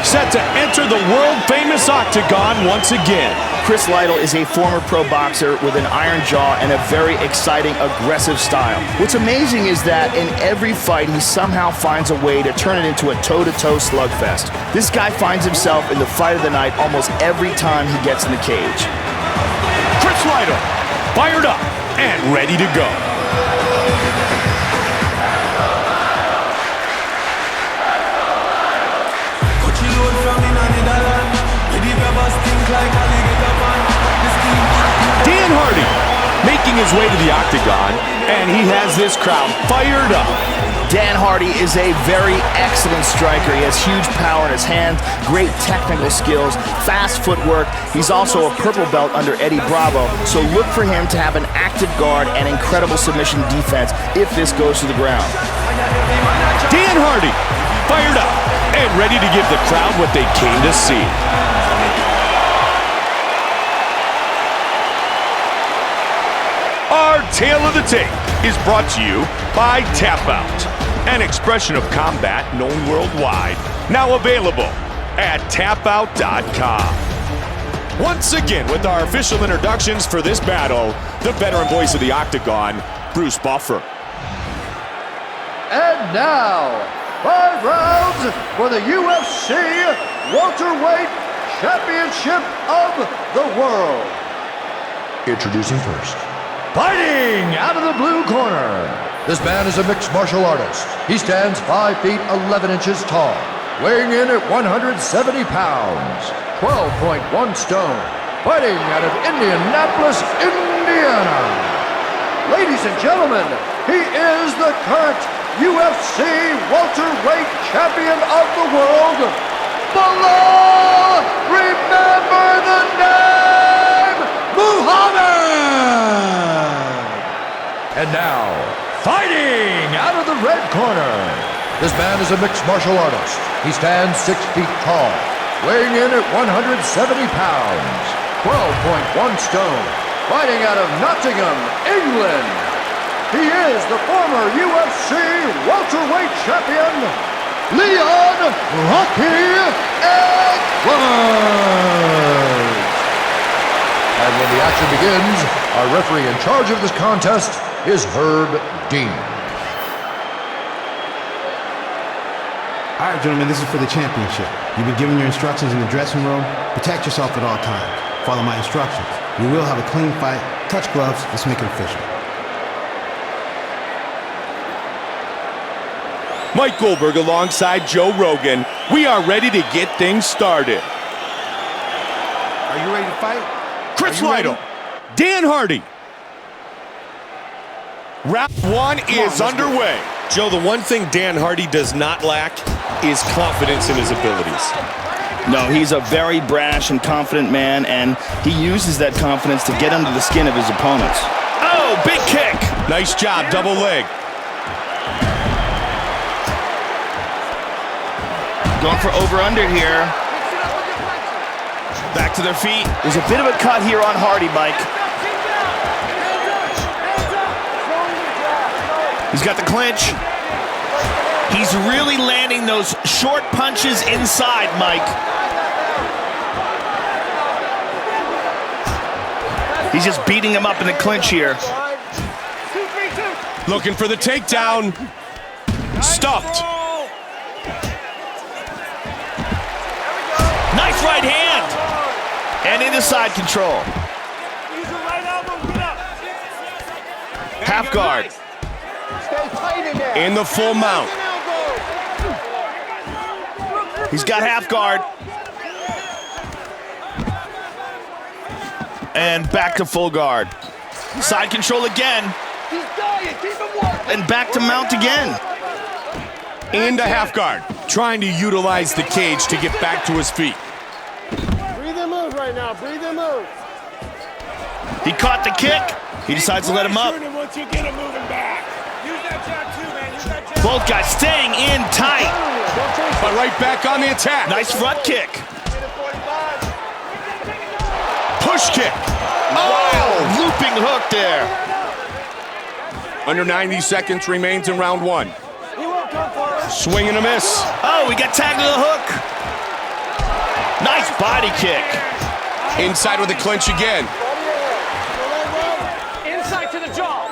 set to enter the world-famous octagon once again. Chris Lytle is a former pro boxer with an iron jaw and a very exciting, aggressive style. What's amazing is that in every fight, he somehow finds a way to turn it into a toe-to-toe slugfest. This guy finds himself in the fight of the night almost every time he gets in the cage. Chris Lytle, fired up and ready to go. Dan Hardy making his way to the octagon, and he has this crowd fired up. Dan Hardy is a very excellent striker. He has huge power in his hands, great technical skills, fast footwork. He's also a purple belt under Eddie Bravo, so look for him to have an active guard and incredible submission defense if this goes to the ground. Dan Hardy fired up and ready to give the crowd what they came to see. Our Tale of the Tape is brought to you by Tap Out, an expression of combat known worldwide. Now available at tapout.com. Once again, with our official introductions for this battle, the veteran voice of the octagon, Bruce Buffer. And now, 5 rounds for the UFC Welterweight Championship of the World. Introducing first. Fighting out of the blue corner. This man is a mixed martial artist. He stands 5 feet 11 inches tall, weighing in at 170 pounds, 12.1 stone, fighting out of Indianapolis, Indiana. Ladies and gentlemen, he is the current UFC welterweight champion of the world, Belal. Remember the name, Muhammad. And now, fighting out of the red corner. This man is a mixed martial artist. He stands 6 feet tall, weighing in at 170 pounds, 12.1 stone, fighting out of Nottingham, England. He is the former UFC welterweight champion, Leon Rocky Edwards. And when the action begins, our referee in charge of this contest is Herb Dean. All right, gentlemen, this is for the championship. You've been given your instructions in the dressing room. Protect yourself at all times. Follow my instructions. We will have a clean fight. Touch gloves. Let's make it official. Mike Goldberg alongside Joe Rogan. We are ready to get things started. Are you ready to fight? Chris Lytle, Dan Hardy. Round 1 is underway. Joe, the one thing Dan Hardy does not lack is confidence in his abilities. No, he's a very brash and confident man, and he uses that confidence to get under the skin of his opponents. Oh, big kick. Nice job, double leg. Going for over-under here. Back to their feet. There's a bit of a cut here on Hardy, Mike. He's got the clinch. He's really landing those short punches inside, Mike. He's just beating him up in the clinch here. Looking for the takedown. Stuffed. Nice right hand. And into side control. Half guard. In the full mount. He's got half guard. And back to full guard. Side control again. And back to mount again. Into half guard. Trying to utilize the cage to get back to his feet. Breathe and move right now. Breathe and move. He caught the kick. He decides to let him up. Once you get him moving back. Use that jab too, man. Use that jab. Both guys staying in tight. But right back on the attack. Nice front kick. Push kick. Oh, looping hook there. Under 90 seconds remains in round 1. He won't come for us. Swing and a miss. Oh, we got tagged to the hook. Nice body kick. Inside with a clinch again. Inside to the jaw.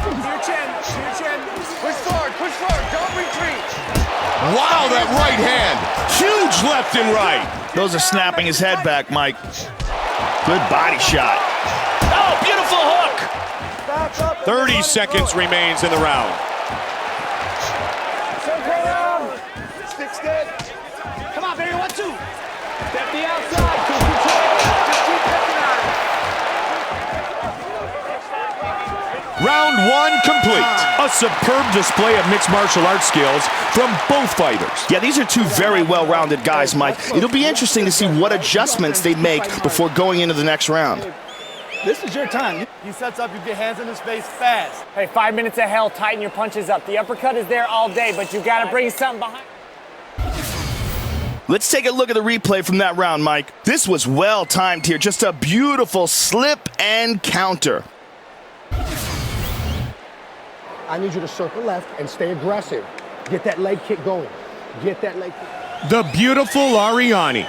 To your chin, to your chin. Push forward, don't retreat. Wow, that right hand. Huge left and right. Those are snapping his head back, Mike. Good body shot. Oh, beautiful hook. 30 seconds remains in the round. Stick dead. Come on, baby, 1, 2. Step the outside. Just keep picking at it. Round 1 complete. A superb display of mixed martial arts skills from both fighters. Yeah, these are two very well-rounded guys, Mike. It'll be interesting to see what adjustments they make before going into the next round. This is your time. He sets up, you get hands in his face fast. Hey, 5 minutes of hell, tighten your punches up. The uppercut is there all day, but you gotta bring something behind. Let's take a look at the replay from that round, Mike. This was well-timed here. Just a beautiful slip and counter. I need you to circle left and stay aggressive. Get that leg kick going. Get that leg kick. The beautiful Ariani.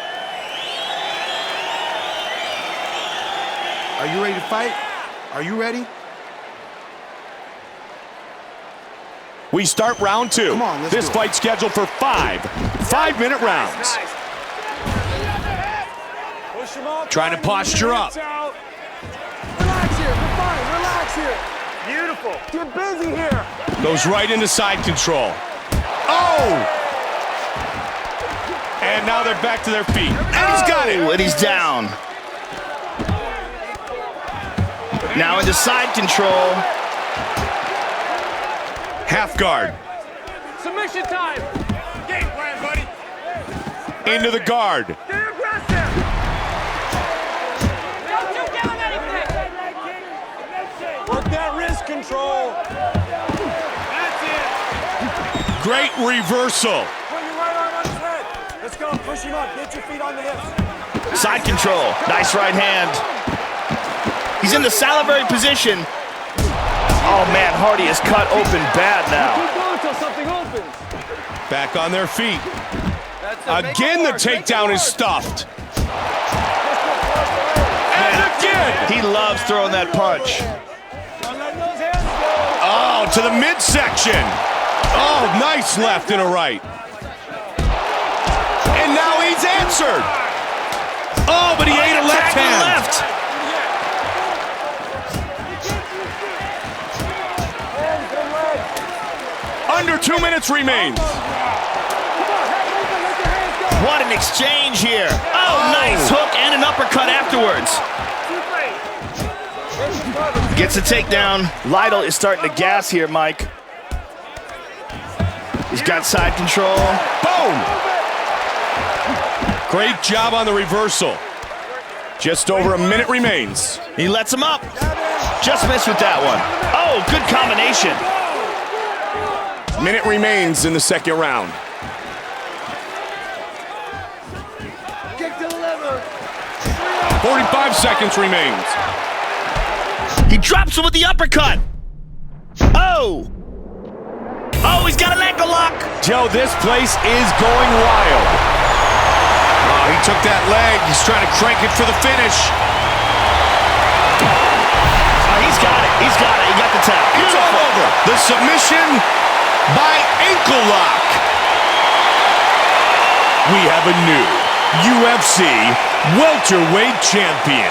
Are you ready to fight? Are you ready? We start round 2. Come on, let's this do it. fight scheduled for 5 5-minute rounds. Push him up. Trying to posture up. Relax here, we're fine, relax here. Beautiful. Get busy here. Goes right into side control. Oh! And now they're back to their feet. And he's got it. And he's down. Now into side control. Half guard. Submission time. Game plan, buddy. Into the guard. Get aggressive. Don't you down anything. Work that wrist control. That's it. Great reversal. Put your right arm on his head. Let's go. Push him up. Get your feet on the hips. Side control. Nice right hand. He's in the salivary position. Oh, man, Hardy is cut open bad now. Keep going until something opens. Back on their feet. Again, the takedown is stuffed. And again. He loves throwing that punch. Don't let those hands go. Oh, to the midsection. Oh, nice left and a right. And now he's answered. Oh, but he ate a left hand. Left. Under 2 minutes remains. What an exchange here. Oh, nice hook and an uppercut afterwards. Gets a takedown. Lytle is starting to gas here, Mike. He's got side control. Boom! Great job on the reversal. Just over a minute remains. He lets him up. Just missed with that one. Oh, good combination. Minute remains in the second round. Kick to the liver. 45 seconds remains. He drops him with the uppercut. Oh! Oh, he's got an ankle lock. Joe, this place is going wild. Oh, he took that leg. He's trying to crank it for the finish. Oh, he's got it. He's got it. He got the tap. It's all over. The submission by ankle lock. We have a new UFC welterweight champion.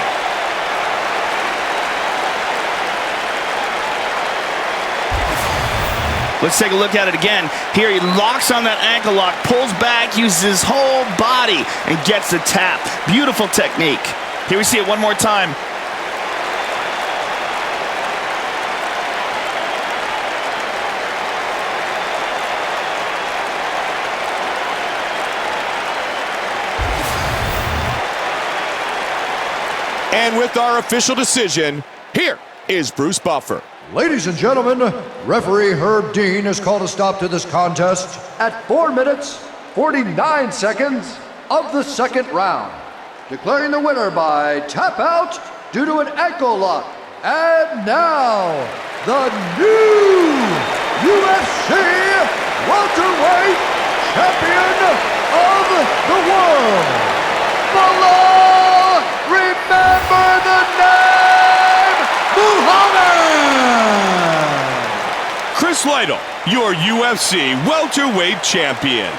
Let's take a look at it again. Here he locks on that ankle lock, pulls back, uses his whole body, and gets the tap. Beautiful technique. Here we see it one more time. And with our official decision, here is Bruce Buffer. Ladies and gentlemen, referee Herb Dean has called a stop to this contest at 4 minutes, 49 seconds of the second round, declaring the winner by tap out due to an ankle lock. And now, the new UFC welterweight champion of the world, Belal, remember the name, Muhammad! Chris Lytle, your UFC welterweight champion.